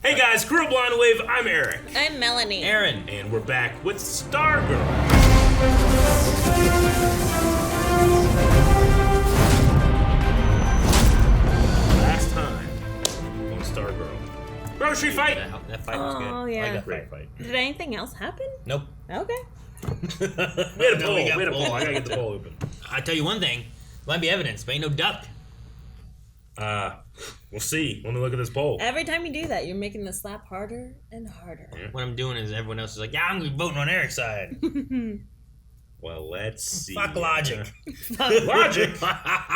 Hey guys, Crew Blind Wave, I'm Eric. I'm Melanie. Aaron. And we're back with Stargirl. Last time on Stargirl. Grocery fight! That fight was good. Oh, yeah. I like that fight. Did anything else happen? Nope. Okay. We had a poll. I gotta get the poll open. I tell you one thing. Might be evidence, but ain't no duck. We'll see when we look at this poll. Every time you do that, you're making the slap harder and harder. What I'm doing is everyone else is like, yeah, I'm gonna be voting on Eric's side. Well, let's see. Fuck logic. Logic?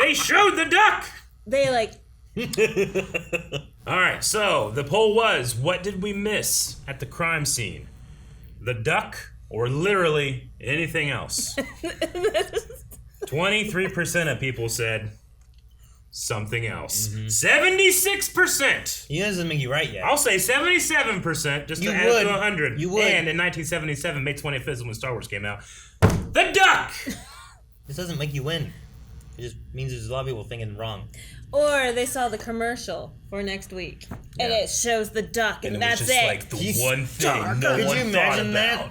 They showed the duck! They like... Alright, so the poll was, what did we miss at the crime scene? The duck or literally anything else? 23% of people said something else. 76%! He doesn't make you right yet. I'll say 77% just to You add would. to 100. You would. And in 1977, May 25th, when Star Wars came out, the duck! This doesn't make you win. It just means there's a lot of people thinking wrong. Or they saw the commercial for next week, and Yeah. it shows the duck, and it that's was just it. like the He's one thing Stargirl. no Could one you imagine thought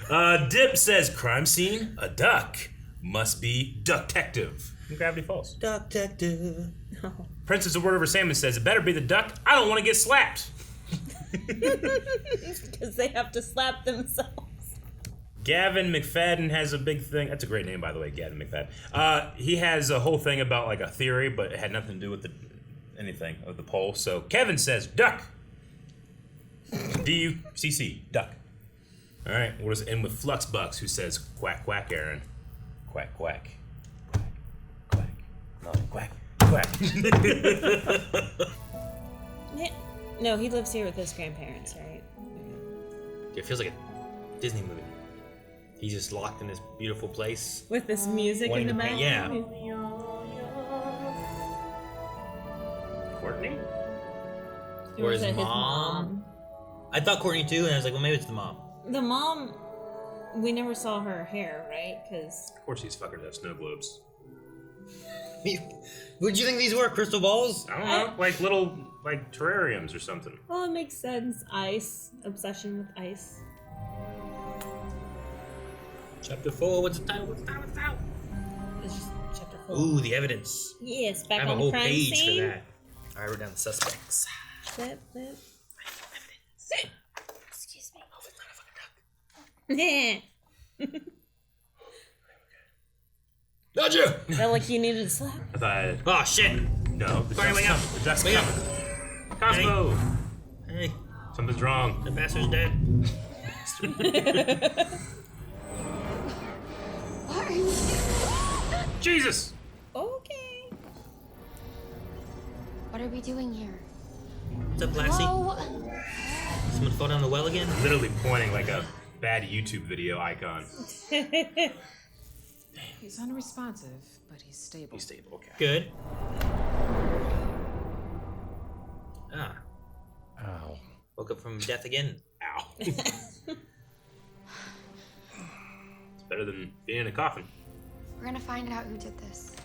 about. Dip says, crime scene, a duck. Must be duck-tective. Gravity Falls. Duck detective. Princess of Word Over Salmon says, it better be the duck. I don't want to get slapped. Because they have to slap themselves. Gavin McFadden has a big thing. That's a great name, by the way, Gavin McFadden. He has a whole thing about like a theory, but it had nothing to do with anything of the poll. So Kevin says, duck. D-U-C-C, duck. All right, what does it end with Fluxbucks, who says, quack, quack, Aaron. Quack, quack. Quack, quack. No, quack, quack. Yeah. No, he lives here with his grandparents, right? It feels like a Disney movie. He's just locked in this beautiful place. With this music in the back. Yeah. Courtney? Or his was it mom? I thought Courtney too, and I was like, well, maybe it's the mom. The mom, we never saw her hair, right? Because Of course these fuckers have snow globes. What'd you think these were? Crystal balls? I don't know, like little, like terrariums or something. well, it makes sense. Ice, obsession with ice. Chapter 4, what's the title? What's the title? It's just chapter 4. Ooh, the evidence. Yes, I back have a on the whole crime page scene. for that. I wrote down the suspects. Flip, flip. Excuse me. Oh, it's not a fucking duck. Gotcha! Felt like you needed a slap. I thought, Oh, shit. no, the Sorry, duck's wake up. coming. The duck's Wake up. coming. Cosmo! Hey, Something's wrong. the bastard's dead. Jesus! Okay. What are we doing here? What's up, Lassie? Oh, Someone fall down the well again? Literally pointing like a bad YouTube video icon. He's unresponsive, but he's stable. He's stable, okay. Good. Ah, Ow. woke up from death again. Ow. It's better than being in a coffin. we're gonna find out who did this.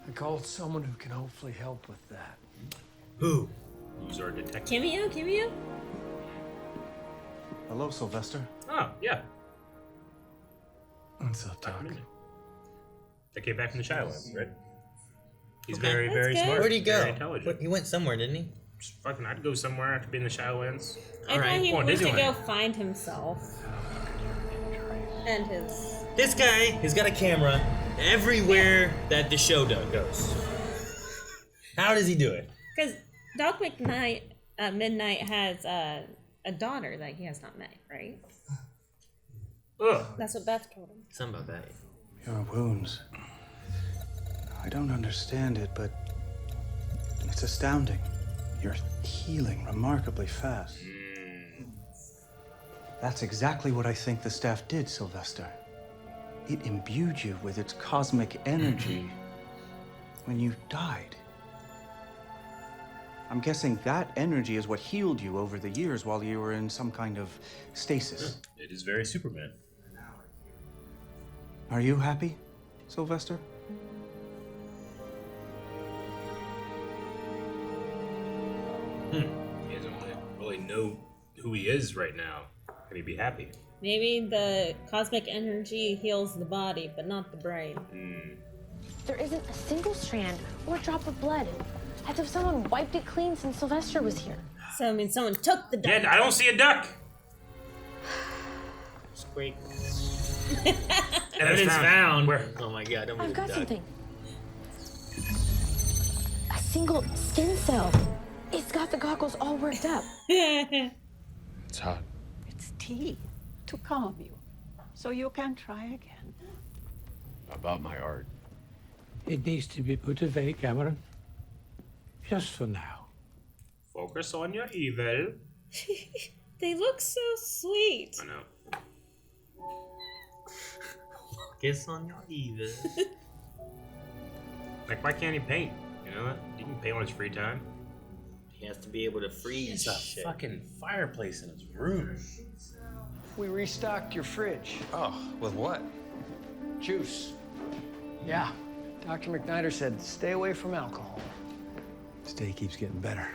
I called someone who can hopefully help with that. Who? Who's our detective? Kimio? Hello, Sylvester. Oh, yeah. What's up, Doc? They came back from the Shadowlands, right? He's Okay. very, very That's good. smart. Where'd he go? Very intelligent. He went somewhere, didn't he? Just fucking, I'd go somewhere after being in the Shadowlands. I Alright. thought he Go on, went to Disneyland. go find himself. And his... This guy has got a camera everywhere that the show goes. How does he do it? Because Doc Midnight has a daughter that he has not met, right? Ugh. That's what Beth told him. Something about that. Your wounds. I don't understand it, but it's astounding. You're healing remarkably fast. That's exactly what I think the staff did, Sylvester. It imbued you with its cosmic energy when you died. I'm guessing that energy is what healed you over the years while you were in some kind of stasis. It is very Superman. Are you happy, Sylvester? He doesn't really know who he is right now. Can he be happy? Maybe the cosmic energy heals the body, but not the brain. There isn't a single strand or drop of blood. As if someone wiped it clean since Sylvester was here. So, I mean, someone took the duck. Yeah, I don't see a duck. It's great. And Evidence found. Where? Oh my god, don't I've be got duck. something. A single skin cell. It's got the goggles all worked up. It's hot. It's tea to calm you, so you can try again. About my art. It needs to be put away, Cameron. Just for now. Focus on your evil. They look so sweet. I know. Focus on your evil. Like, why can't he paint? You know that? He can paint on his free time. He has to be able to freeze It's a shit. fucking fireplace in his room. We restocked your fridge. Oh, with what? Juice. Yeah. Dr. McNider said stay away from alcohol. This day keeps getting better.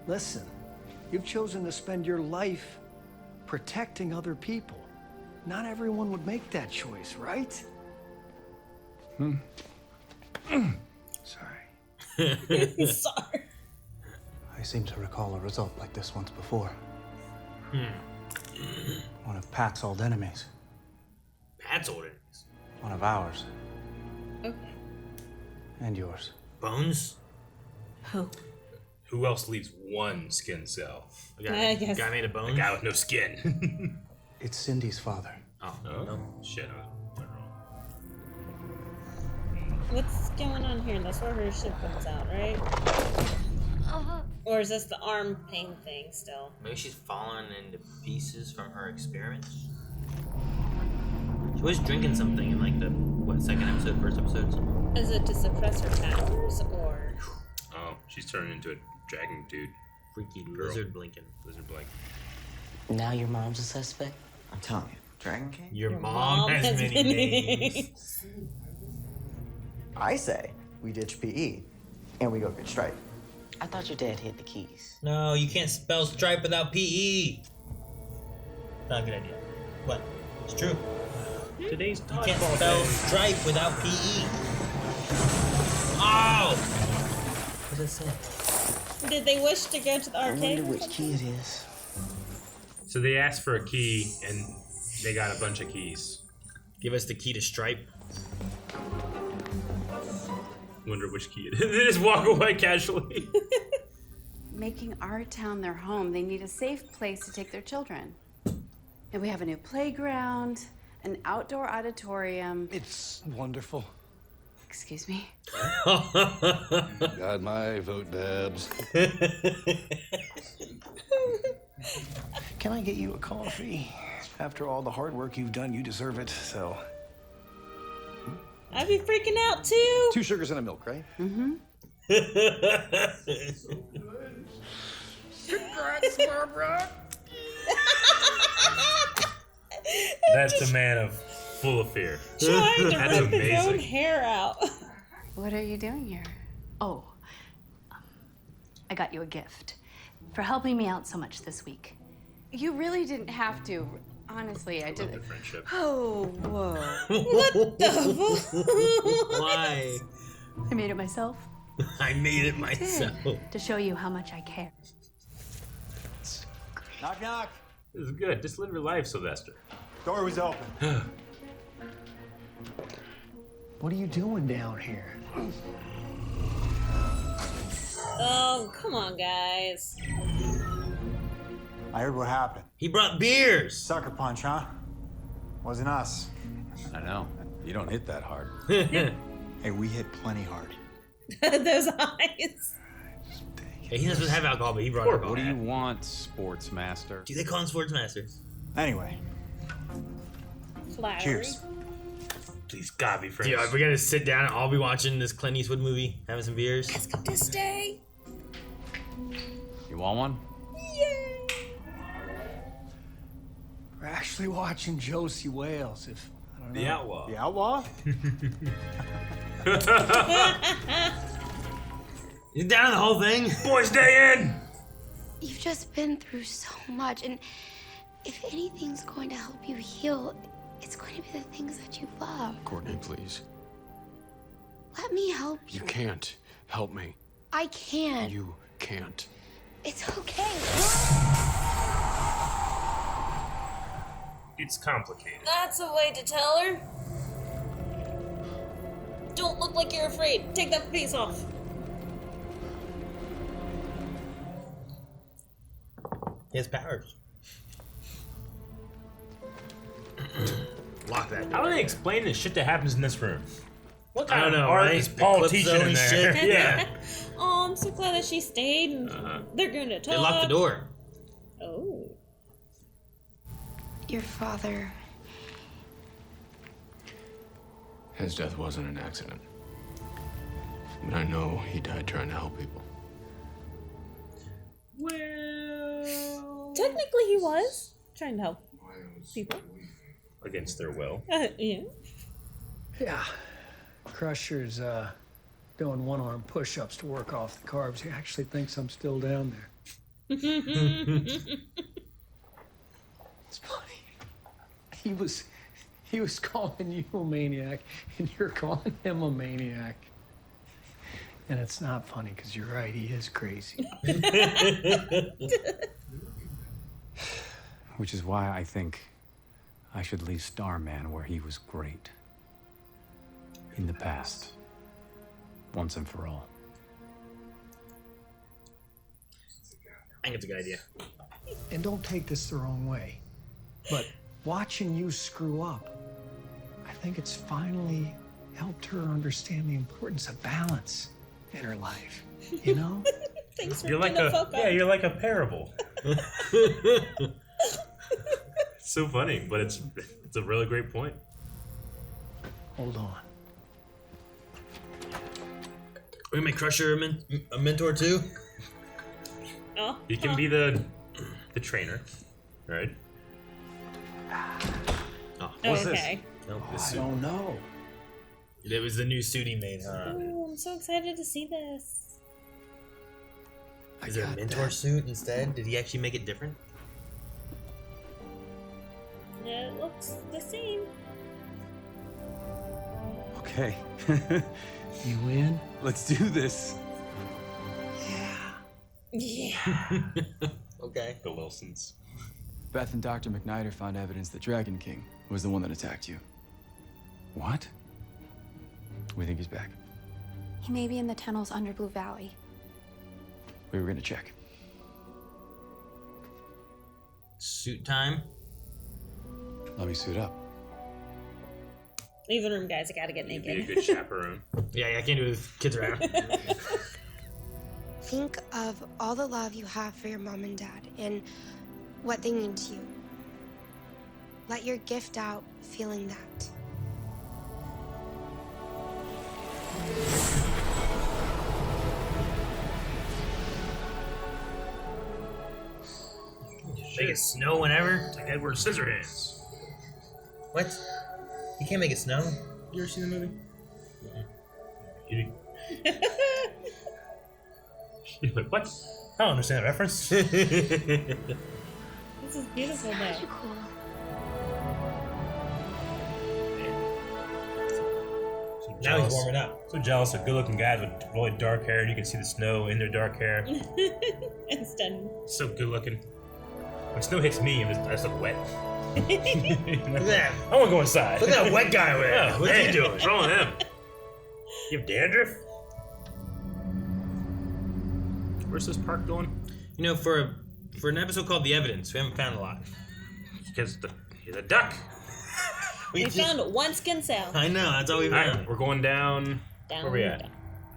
Listen, you've chosen to spend your life protecting other people. Not everyone would make that choice, right? Sorry. Sorry. I seem to recall a result like this once before. One of Pat's old enemies. Pat's old enemies. One of ours. Okay. And yours. Bones? Who else leaves one skin cell? A guy, I guess. guy made a bone? A guy with no skin. It's Cindy's father. Oh, Oh, no. shit. I was wrong. What's going on here? That's where her ship comes out, right? Or is this the arm pain thing still? Maybe she's fallen into pieces from her experiments. She was drinking something in like the second episode, first episode. Is it to suppress her powers, or? Oh, she's turning into a dragon dude. Freaky Girl. lizard blinking. Lizard Blake. Now your mom's a suspect? I'm telling you, Dragon King? Your mom has many names. I say we ditch PE and we go get Stripe. I thought your dad hid the keys. No, you can't spell stripe without PE. Not a good idea. What? It's true. Today's You can't spell stripe without PE. Oh! What does it say? Did they wish to go to the I arcade? wonder which key it is. So they asked for a key, and they got a bunch of keys. Give us the key to stripe. Wonder which key it is. They just walk away casually. Making our town their home, they need a safe place to take their children. And we have a new playground, an outdoor auditorium. It's wonderful. Excuse me? Got my vote, Dabs. Can I get you a coffee? After all the hard work you've done, you deserve it, so. I'd be freaking out too. 2 sugars and a milk, right? Mm-hmm. Congrats, Barbara! That's a man of full of fear. Trying to That's rip his own amazing. hair out. What are you doing here? Oh, I got you a gift for helping me out so much this week. You really didn't have to. Honestly, I Love did the it. friendship. Oh, whoa. What the Why? I made it myself. I made it Did, myself. to show you how much I care. Knock, knock. This is good. Just live your life, Sylvester. Door was open. What are you doing down here? Oh, come on, guys. I heard what happened. He brought beers. Sucker punch, huh? Wasn't us. I know. You don't hit that hard. Hey, we hit plenty hard. Those eyes. Yeah, he's not supposed to have alcohol, but he brought alcohol. What do you want, sports master? Do they call him sports master? Anyway, Flowery. cheers. Please, God, be friends. Yeah, we gotta sit down and all be watching this Clint Eastwood movie, having some beers. Let's go this day. You want one? Yay. We're actually watching Josie Wales, if I don't know. The Outlaw. The outlaw? You down the whole thing? Boys, stay in! You've just been through so much, and if anything's going to help you heal, it's going to be the things that you love. Courtney, please. Let me help you. You can't help me. I can. You can't. It's okay. It's complicated. That's a way to tell her. Don't look like you're afraid. Take that face off. He has powers. Lock that door. How do they explain the shit that happens in this room? What kind I don't of know, art right? is Paul teaching in there? Shit. Yeah. Oh, I'm so glad that she stayed. And they're gonna talk. They locked the door. Oh. Your father. His death wasn't an accident. And I know he died trying to help people. Well, technically he was trying to help people Against their will. yeah. Yeah. Crusher's doing one-arm push-ups to work off the carbs. He actually thinks I'm still down there. It's funny. He was calling you a maniac, and you're calling him a maniac. And it's not funny, because you're right, he is crazy. Which is why I think I should leave Starman where he was great. In the past. Once and for all. I think it's a good idea. And don't take this the wrong way, but watching you screw up, I think it's finally helped her understand the importance of balance in her life. You know? Thanks for You're like being fuck up. you're like a parable. It's so funny, but it's a really great point. Hold on. We can make Crusher a mentor too. Oh. He can be the trainer, right? Oh, what's okay. this? Nope, I don't know. It was the new suit he made, huh? Ooh, I'm so excited to see this. Is it a mentor suit instead? Did he actually make it different? Yeah, it looks the same. Okay. You in? Let's do this. Yeah. Okay. The Wilsons. Beth and Dr. McNider found evidence that Dragon King was the one that attacked you. What? We think he's back. He may be in the tunnels under Blue Valley. We were gonna check. Suit time. Let me suit up. Leave the room, guys. I gotta get You'd be a naked. good chaperone. Yeah, I can't do it with kids around. Think of all the love you have for your mom and dad and what they mean to you. Let your gift out feeling that. Make it snow whenever. It's like Edward Scissorhands. What? You can't make it snow. You ever seen the movie? You You're like, what? I don't understand the reference. This is beautiful, though. Magical. Now he's warming up. So jealous of good-looking guys with really dark hair, and you can see the snow in their dark hair. Instant. So good-looking. When snow hits me, I just look wet. Look at that. I want to go inside. Look at that wet guy over there. Yeah, What's he man, doing? What's wrong with him? You have dandruff? Where's this park going? You know, for an episode called The Evidence, we haven't found a lot. Because he's a duck. We found one skin cell. I know, that's all we found. Alright, we're going down. Down. Where we at? Down.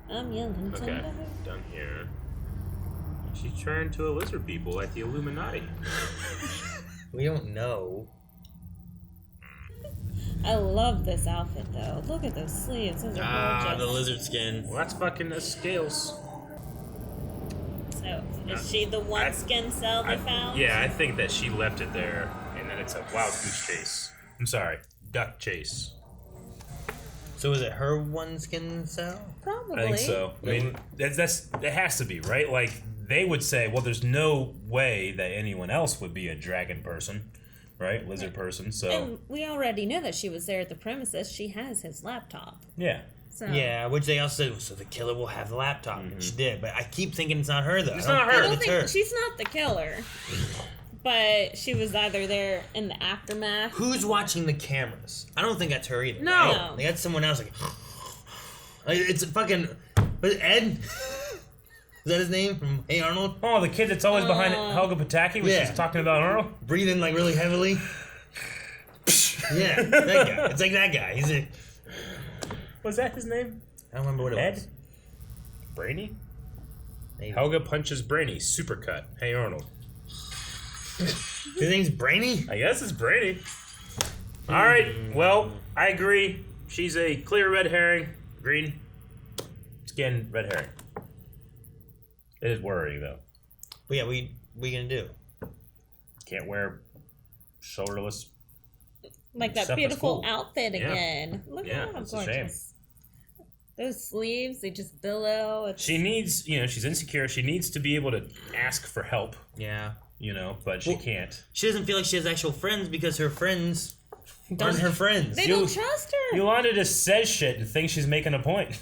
I'm yelling. Okay, down here. She turned to a lizard people like the Illuminati. We don't know. I love this outfit, though. Look at those sleeves. Those are gorgeous. The lizard skin. Well, that's fucking the scales. So, is she the one skin cell they found? Yeah, I think that she left it there, and then it's a wild goose chase. I'm sorry, duck chase. So So is it her one skin cell? Probably. I think so. I mean, it has to be, right? Like, they would say, well, there's no way that anyone else would be a dragon person, right? Lizard person, so... And we already know that she was there at the premises. She has his laptop. Yeah. So. Yeah, which they also said, so the killer will have the laptop. And she did, but I keep thinking it's not her, though. It's not her. I don't It's think her. she's not the killer. But she was either there in the aftermath. Who's watching the cameras? I don't think that's her either. No. Right? They had someone else like it's a fucking... But Ed? Is that his name from Hey Arnold? Oh, the kid that's always behind Helga Pataki when she's talking about Arnold? Breathing like really heavily. Yeah, that guy. It's like that guy. He's a... Was that his name? I don't remember what it Ed? was. Brainy? Maybe. Helga punches Brainy. Supercut. Hey Arnold. His name's Brainy? I guess it's Brainy. Alright, well, I agree. She's a clear red herring. Green skin red herring. It is worrying though. But yeah, we gonna do? Can't wear shoulderless. Like that Stuff is beautiful cool. outfit Yeah. again. Look Yeah, at how it's a shame. gorgeous. Those sleeves, they just billow. It's... She needs, she's insecure. She needs to be able to ask for help. Yeah. But she can't. She doesn't feel like she has actual friends because her friends aren't her friends. They don't trust her. Yolanda just says shit and thinks she's making a point.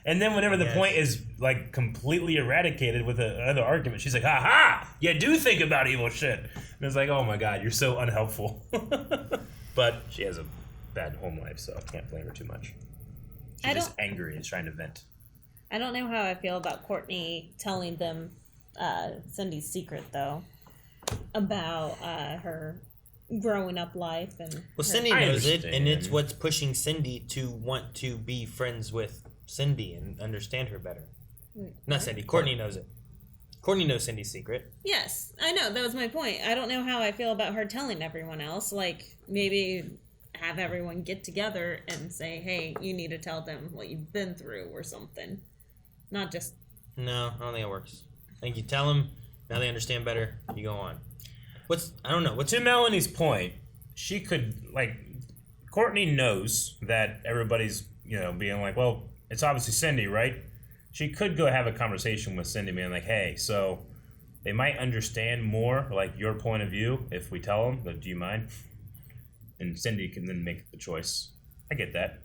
And then whenever the Yes. point is like completely eradicated with another argument, she's like, "Ha ha! You do think about evil shit." And it's like, "Oh my god, you're so unhelpful." But she has a bad home life, so I can't blame her too much. She's just angry and trying to vent. I don't know how I feel about Courtney telling them Cindy's secret, though, about her growing up life. And Well, Cindy knows it, and it's what's pushing Cindy to want to be friends with Cindy and understand her better. Not Cindy. Courtney knows it. Courtney knows Cindy's secret. Yes, I know. That was my point. I don't know how I feel about her telling everyone else. Like, maybe have everyone get together and say, hey, you need to tell them what you've been through or something. Not just... No, I don't think it works. I think you tell them, now they understand better, you go on. I don't know. To Melanie's point, she could, Courtney knows that everybody's, being like, well, it's obviously Cindy, right? She could go have a conversation with Cindy, being like, hey, so they might understand more, like, your point of view if we tell them, but do you mind? And Cindy can then make the choice. I get that.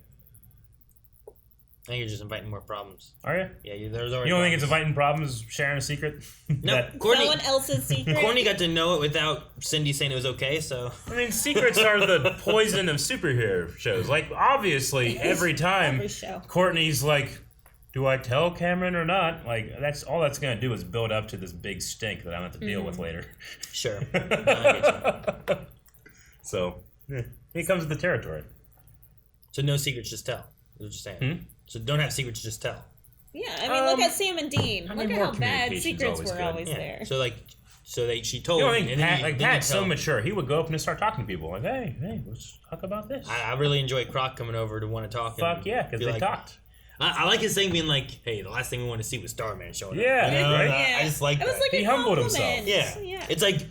I think you're just inviting more problems. Are you? Yeah, there's already You don't think it's problems. inviting problems, sharing a secret? No, Courtney, Someone else's secret? Courtney got to know it without Cindy saying it was okay, so... I mean, secrets are the poison of superhero shows. Like, obviously, every time Every show. Courtney's like, do I tell Cameron or not? Like, that's all that's going to do is build up to this big stink that I'm going to have to deal with later. Sure. No, I get you. So, it comes with the territory. So no secrets, just tell. Is what you're saying. So don't have secrets, just tell. Yeah, I mean, look at Sam and Dean. I Look mean, at more how bad communication's secrets always were good. always Yeah. there. So she told You know, I him, think and then Pat, you Pat's tell so him. mature. He would go up and just start talking to people. Like, hey, let's talk about this. I really enjoy Croc coming over to want to talk. Fuck and yeah, because be they like, talked. I like his thing being like, hey, the last thing we want to see was Starman showing up. Yeah, You know, right? I just like It was that. like He a humbled compliment. himself. Yeah. It's like,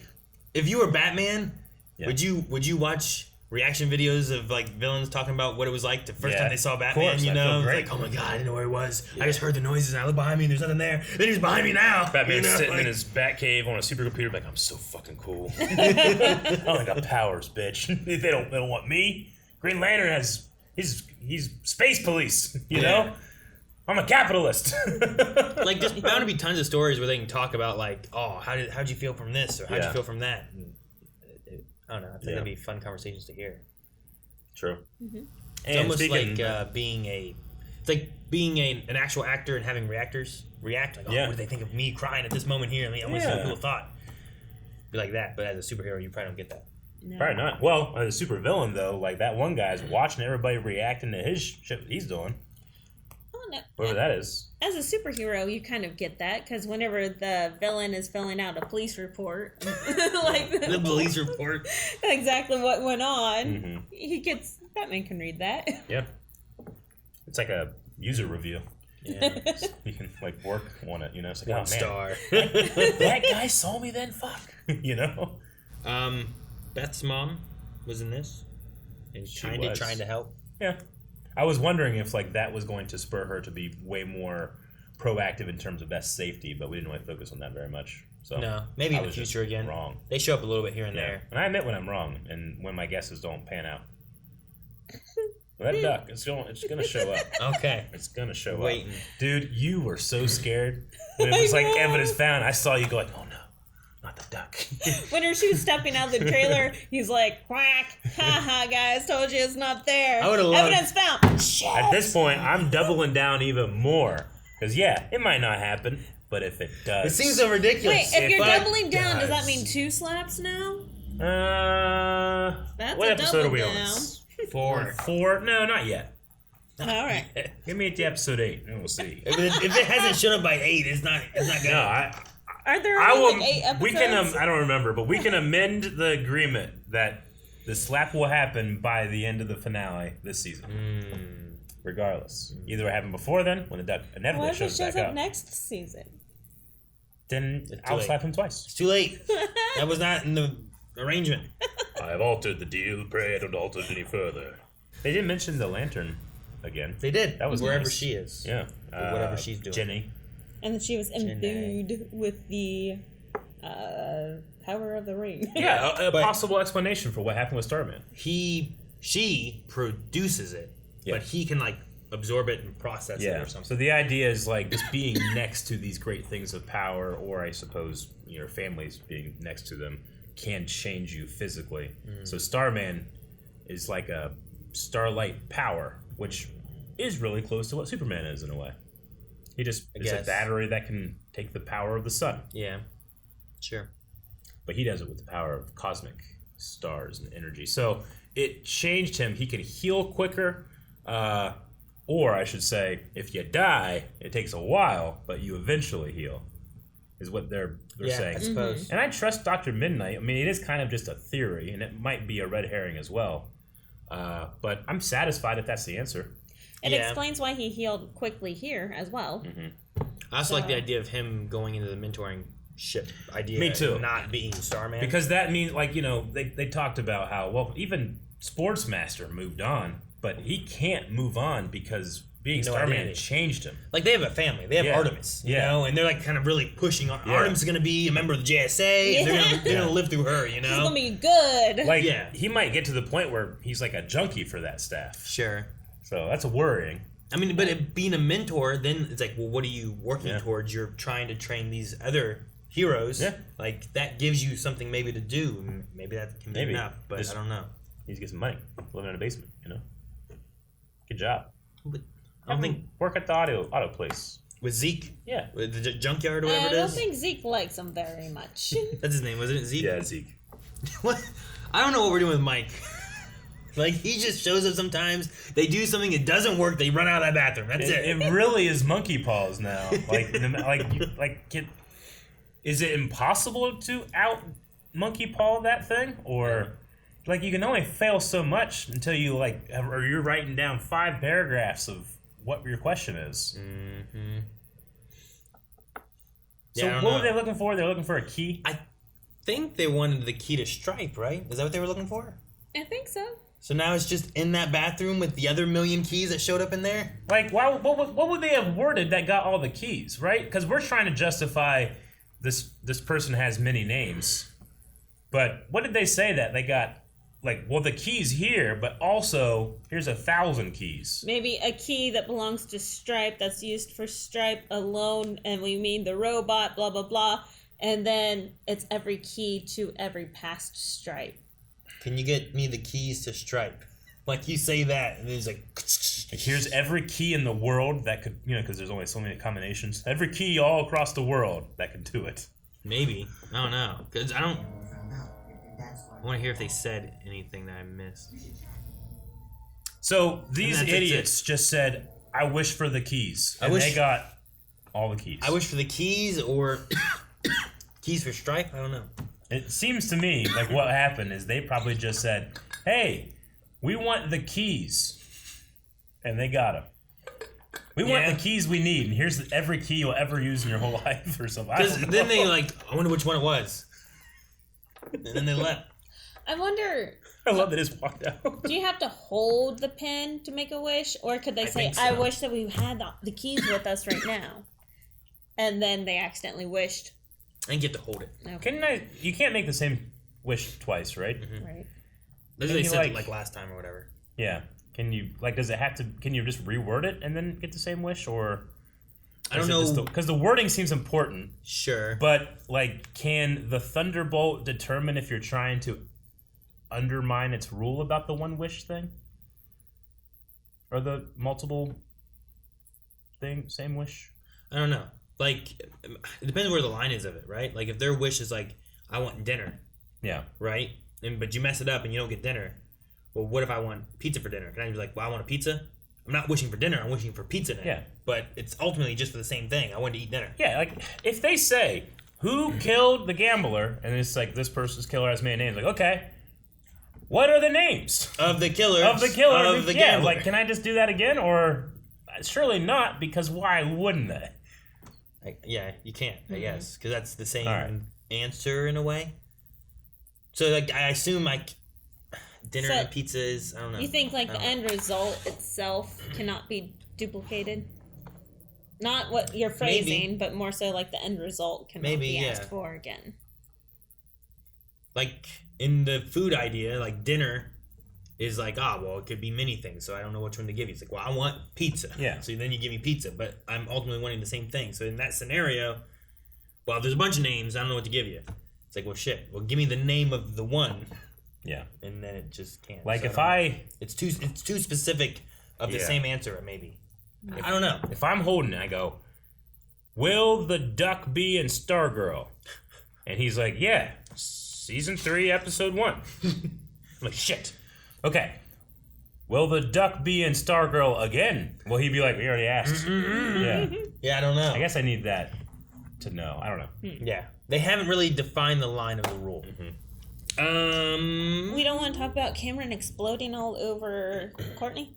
if you were Batman, would you watch reaction videos of like villains talking about what it was like the first time they saw Batman? course, You I feel know, it's great. like, oh my god, I didn't know where he was. I just heard the noises and I looked behind me and there's nothing there. Then he's behind me now. Batman's you know, sitting like- in his Batcave on a supercomputer, like, I'm so fucking cool. I only got powers, bitch. they don't want me. Green Lantern has he's space police. You know, I'm a capitalist. Like, there's bound to be tons of stories where they can talk about like, oh, how'd you feel from this or how'd you feel from that. And I don't know. I think that'd be fun conversations to hear. True. Mm-hmm. It's almost like being an actual actor and having react. Like, oh, what do they think of me crying at this moment here? I mean, I want to see what people thought. Be like that, but as a superhero, you probably don't get that. No. Probably not. Well, as a supervillain though, like that one guy's watching everybody reacting to his shit he's doing. Oh, no. Whatever that is. As a superhero, you kind of get that because whenever the villain is filling out a police report, like The police report. exactly what went on, he gets Batman can read that. Yeah. It's like a user review. Yeah. You can like work on it, you know. It's like, One oh, man, star. that guy saw me then. Fuck, you know. Beth's mom was in this, and She kind of was. trying to help. Yeah. I was wondering if like that was going to spur her to be way more proactive in terms of Beth's safety, but we didn't really focus on that very much. So no, maybe in the future again. Wrong. They show up a little bit here and there, and I admit when I'm wrong and when my guesses don't pan out. That duck, it's gonna show up. Okay, it's gonna show Waiting. up. Dude, you were so scared when it was like evidence found. I saw you go like, oh no, not the duck. When she was stepping out of the trailer, he's like, quack, haha, guys, told you it's not there. I would've loved- Evidence found. Shit. At this point, I'm doubling down even more because it might not happen, but if it does, it seems so ridiculous. Wait, if you're doubling down, does that mean 2 slaps now? That's what a episode double are we down. on? 4? No, not yet. All right. Give me to episode 8, and we'll see. If it hasn't shown up by 8, it's not good. No, Are there I only will. like 8 episodes? We can. I don't remember, but we can amend the agreement that the slap will happen by the end of the finale this season. Regardless, either it happened before then, when the duck inevitably What if it shows shows back up up. next season? Then I'll slap him twice. It's too late. That was not in the arrangement. I have altered the deal. Pray I don't alter it any further. They didn't mention the lantern again. They did. That was wherever nice. she is. Yeah. Or whatever she's doing. Jenny. And then she was imbued with the power of the ring. Yeah, a possible explanation for what happened with Starman. She produces it, but he can like absorb it and process it or something. So the idea is like just being next to these great things of power, or I suppose your families being next to them, can change you physically. So Starman is like a starlight power, which is really close to what Superman is in a way. He just is a battery that can take the power of the sun. Yeah, sure. But he does it with the power of cosmic stars and energy. So it changed him. He can heal quicker, or I should say, if you die, it takes a while, but you eventually heal, is what they're saying. I suppose. And I trust Dr. Midnight. I mean, it is kind of just a theory, and it might be a red herring as well. But I'm satisfied if that's the answer. It explains why he healed quickly here as well. I also like the idea of him going into the mentoring ship idea. Me too. Not being Starman. Because that means, like, they talked about how, well, even Sportsmaster moved on, but he can't move on because being Starman changed him. Like, they have a family. They have Artemis, you know? And they're, like, kind of really pushing on. Artemis is going to be a member of the JSA. And they're going to live through her, you know? She's going to be good. Like, he might get to the point where he's like a junkie for that staff. Sure. So that's worrying. I mean, but being a mentor, then it's like, well, what are you working towards? You're trying to train these other heroes. Yeah. Like, that gives you something maybe to do. Maybe that can be enough, but I don't know. He needs to get some money. Living in a basement, you know? Good job. But I don't think... Work at the auto place. With Zeke? Yeah. With the junkyard or whatever it is? I don't think Zeke likes him very much. That's his name, wasn't it? Zeke? Yeah, Zeke. What? I don't know what we're doing with Mike. Like, he just shows up sometimes. They do something, it doesn't work, they run out of that bathroom. That's it. It really is monkey paws now. Is it impossible to out monkey paw that thing? Or, like, you can only fail so much until you, like, or you're writing down 5 paragraphs of what your question is. Mm-hmm. So what were they looking for? They're looking for a key? I think they wanted the key to Stripe, right? Is that what they were looking for? I think so. So now it's just in that bathroom with the other million keys that showed up in there? Like, what would they have worded that got all the keys, right? Because we're trying to justify this person has many names. But what did they say that they got? Like, well, the key's here, but also here's 1,000 keys. Maybe a key that belongs to Stripe that's used for Stripe alone, and we mean the robot, blah, blah, blah. And then it's every key to every past Stripe. Can you get me the keys to Stripe? Like, you say that, and then it's like... Here's every key in the world that could, because there's only so many combinations. Every key all across the world that could do it. Maybe. I don't know. Because I want to hear if they said anything that I missed. So, these idiots just said, I wish for the keys. And they got all the keys. I wish for the keys or keys for Stripe? I don't know. It seems to me like what happened is they probably just said, hey, we want the keys. And they got them. We want the keys we need, and here's every key you'll ever use in your whole life or something. Because then they I wonder which one it was. And then they left. I wonder. I love that it's walked out. Do you have to hold the pen to make a wish, or could they say, think so. "I wish that we had the keys with us right now," and then they accidentally wished? And get to hold it. Okay. You can't make the same wish twice, right? Right. This Can is you, they said like last time or whatever. Yeah. Can you does it have to? Can you just reword it and then get the same wish, or? I don't know, because the wording seems important. Sure. But like, can the Thunderbolt determine if you're trying to undermine its rule about the one wish thing, or the multiple thing, same wish? I don't know. Like, it depends where the line is of it, right? Like, if their wish is like, I want dinner. Yeah. Right? But you mess it up and you don't get dinner. Well, what if I want pizza for dinner? Can I be like, well, I want a pizza? I'm not wishing for dinner. I'm wishing for pizza now. Yeah. But it's ultimately just for the same thing. I want to eat dinner. Yeah, like, if they say, who killed the gambler? And it's like, this person's killer has many names. Like, okay, what are the names? Of the killer. Of the killer. Of the yeah, gambler. like, can I just do that again? Or, surely not, because why wouldn't they? Yeah, you can't, I Mm-hmm. guess. Because that's the same Alright. answer in a way. So, like, I assume, like, dinner So, and pizza is, I don't know. You think like I the don't know. end result itself cannot be duplicated? Not what you're phrasing, but more so like the end result cannot Maybe, be yeah. asked for again. Like, in the food idea, like, dinner is like, well, it could be many things, so I don't know which one to give you. It's like, well, I want pizza. Yeah. So then you give me pizza, but I'm ultimately wanting the same thing. So in that scenario, well, if there's a bunch of names, I don't know what to give you. It's like, well, shit. Well, give me the name of the one. Yeah. And then it just can't. Like, So if don't know. I... It's too specific of the Yeah. same answer, maybe. I don't know. If I'm holding it, I go, will the duck be in Stargirl? And he's like, yeah, season 3, episode 1. I'm like, shit. Okay. Will the duck be in Stargirl again? Will he be like, we already asked? Yeah. Yeah, I don't know. I guess I need that to know. I don't know. Yeah. They haven't really defined the line of the rule. We don't want to talk about Cameron exploding all over Courtney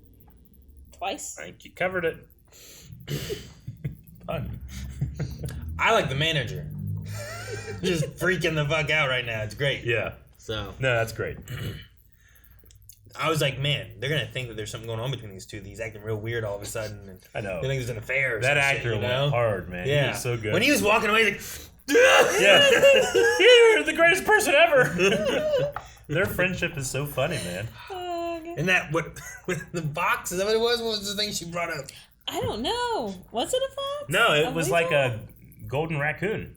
twice. I think you covered it. Fun. I like the manager. Just freaking the fuck out right now. It's great. Yeah. So. No, that's great. I was like, man, they're gonna think that there's something going on between these two. He's acting real weird all of a sudden. And I know. They think there's an affair. Or That some actor shit, you know? went hard, man. Yeah. He was so good. When he was walking away, he's like, yeah. You're the greatest person ever. Their friendship is so funny, man. and that what the box, is that what it was? What was the thing she brought up? I don't know. Was it a fox? No, it A was weasel? like a golden raccoon.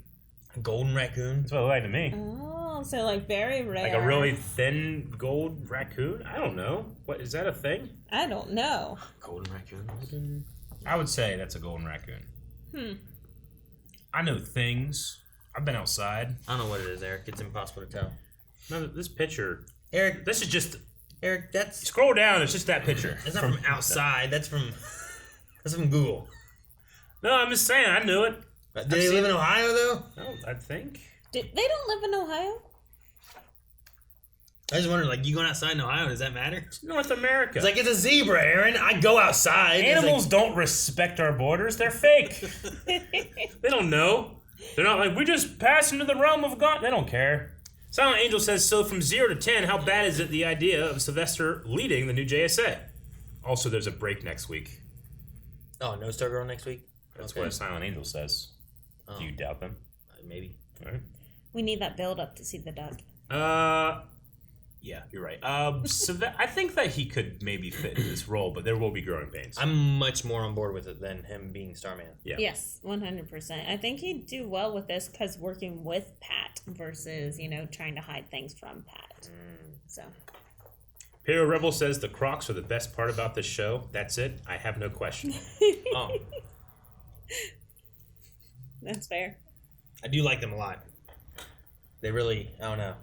A golden raccoon? That's what it looked like to me. Oh, so like very rare. Like a really thin gold raccoon? I don't know. What, is that a thing? I don't know. Golden raccoon? I would say that's a golden raccoon. I know things. I've been outside. I don't know what it is, Eric. It's impossible to tell. No, this picture. Eric, This is just. Eric, that's Scroll down. It's just that picture. that's not from outside. That's from Google. No, I'm just saying. I knew it. Do they live in Ohio though? No, I think. They don't live in Ohio? I just wondered, like, you going outside in Ohio, does that matter? It's North America. It's like, it's a zebra, Aaron. I go outside. Animals don't respect our borders. They're fake. They don't know. They're not like, we just pass into the realm of God. They don't care. Silent Angel says, so from 0 to 10, how bad is it the idea of Sylvester leading the new JSA? Also, there's a break next week. Oh, no Stargirl next week? That's what Silent Angel says. Oh. Do you doubt them? Maybe. All right. We need that build up to see the duck. Yeah, you're right. So I think that he could maybe fit in this role, but there will be growing pains. I'm much more on board with it than him being Starman. Yeah. Yes, 100%. I think he'd do well with this because working with Pat versus, trying to hide things from Pat. So. Imperial Rebel says the Crocs are the best part about this show. That's it. I have no question. Oh. That's fair. I do like them a lot. They really, I don't know.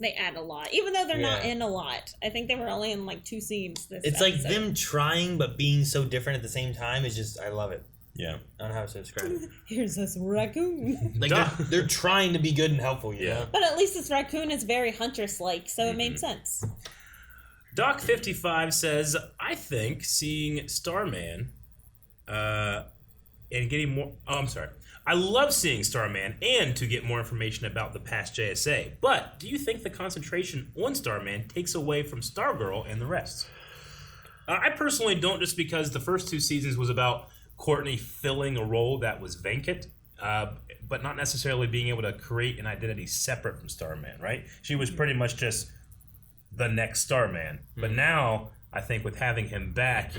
They add a lot, even though they're not Yeah. in a lot. I think they were only in like 2 scenes this It's episode. like them trying but being so different at the same time is just, I love it. Yeah. I don't know how to describe it. Here's this raccoon. Like, they're trying to be good and helpful, you know? But at least this raccoon is very huntress-like, so it made sense. Doc55 says, I think seeing Starman and getting more. Oh, I'm sorry. I love seeing Starman and to get more information about the past JSA. But do you think the concentration on Starman takes away from Stargirl and the rest? I personally don't, just because the first 2 seasons was about Courtney filling a role that was vacant, but not necessarily being able to create an identity separate from Starman, right? She was pretty much just the next Starman. But now, I think with having him back,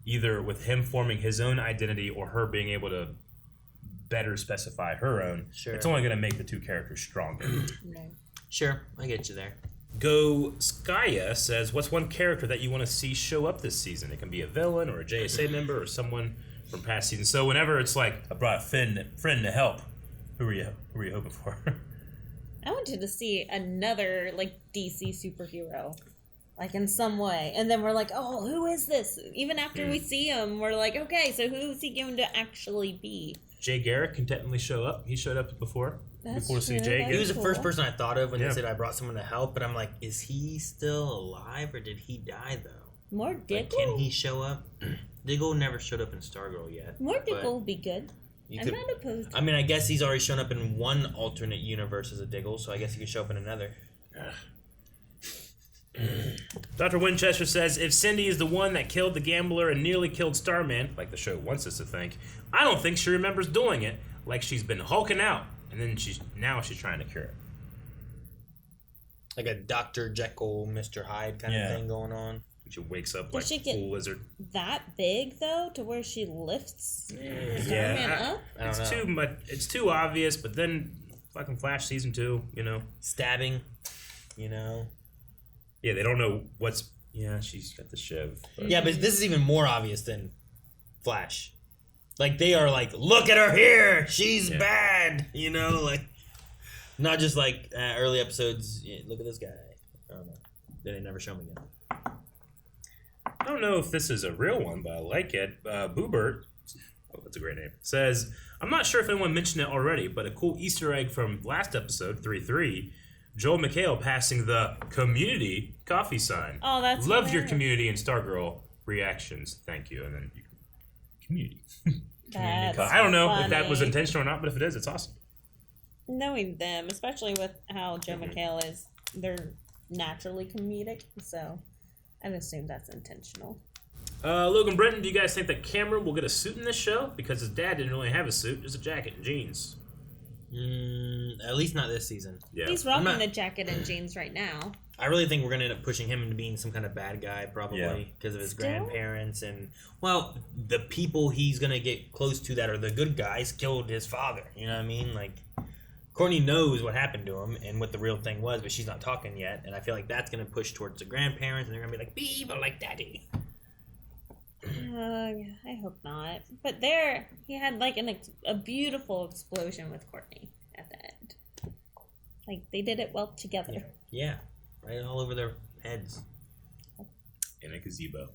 either with him forming his own identity or her being able to better specify her own, it's only going to make the 2 characters stronger. Sure, I get you there. Go Skya says, what's one character that you want to see show up this season? It can be a villain or a JSA member or someone from past seasons. So whenever it's like, I brought a friend to help, who are you hoping for? I wanted to see another like DC superhero, like in some way, and then we're like, oh, who is this? Even after we see him, we're like, okay, so who's he going to actually be? Jay Garrick can technically show up. He showed up before. Before CJ. He was the first person I thought of when they said I brought someone to help, but I'm like, is he still alive or did he die though? More Diggle? Like, can he show up? Diggle never showed up in Stargirl yet. More Diggle would be good. I'm not opposed to I mean, I guess he's already shown up in one alternate universe as a Diggle, so I guess he could show up in another. Dr. Winchester says, if Cindy is the one that killed the gambler and nearly killed Starman, like the show wants us to think, I don't think she remembers doing it, like she's been hulking out, and then she's trying to cure it. Like a Dr. Jekyll, Mr. Hyde kind of thing going on. She wakes up Does like she a get full lizard. that big though, to where she lifts Starman up? It's too much. It's too obvious. But then, fucking Flash season 2, stabbing, Yeah, they don't know what's. Yeah, she's got the shiv. Yeah, but this is even more obvious than Flash. Like, they are like, look at her here, she's bad, like, not just like early episodes. Yeah, look at this guy. I don't know. Then they never show him again. I don't know if this is a real one, but I like it. Boobert, that's a great name, says, I'm not sure if anyone mentioned it already, but a cool Easter egg from last episode, 3-3, Joel McHale passing the community coffee sign. Oh, that's Love your hilarious. community and Stargirl reactions. Thank you. And then community. That's I don't know if that funny. was intentional or not, but if it is, it's awesome. Knowing them, especially with how Joe McHale is, they're naturally comedic, so I've assumed that's intentional. Logan Brenton, do you guys think that Cameron will get a suit in this show? Because his dad didn't really have a suit, just a jacket and jeans. At least not this season. Yeah. He's rocking the jacket and jeans right now. I really think we're going to end up pushing him into being some kind of bad guy, probably, because of his grandparents and, well, the people he's going to get close to that are the good guys killed his father. You know what I mean? Like, Courtney knows what happened to him and what the real thing was, but she's not talking yet. And I feel like that's going to push towards the grandparents, and they're going to be like, be evil like daddy. I hope not. But there, he had like a beautiful explosion with Courtney at the end. Like, they did it well together. Yeah. Right all over their heads. In a gazebo.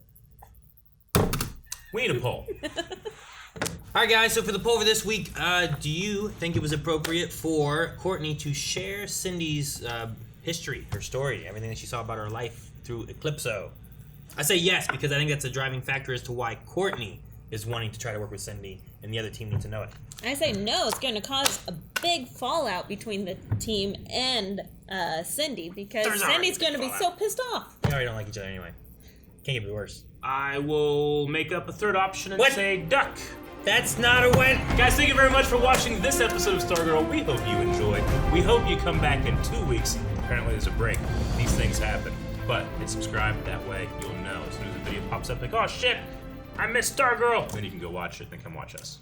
We need a poll. Alright guys, so for the poll for this week, do you think it was appropriate for Courtney to share Cindy's history, her story, everything that she saw about her life through Eclipso? I say yes, because I think that's a driving factor as to why Courtney is wanting to try to work with Cindy, and the other team needs to know it. I say no, it's going to cause a big fallout between the team and Cindy, because Cindy's going to be so pissed off. They already don't like each other anyway. Can't get worse. I will make up a third option and say duck. That's not a win. Guys, thank you very much for watching this episode of Stargirl. We hope you enjoyed. We hope you come back in 2 weeks. Apparently there's a break. These things happen. But hit subscribe. That way you'll know as soon as the video pops up. Like, oh shit, I missed Stargirl. Then you can go watch it and then come watch us.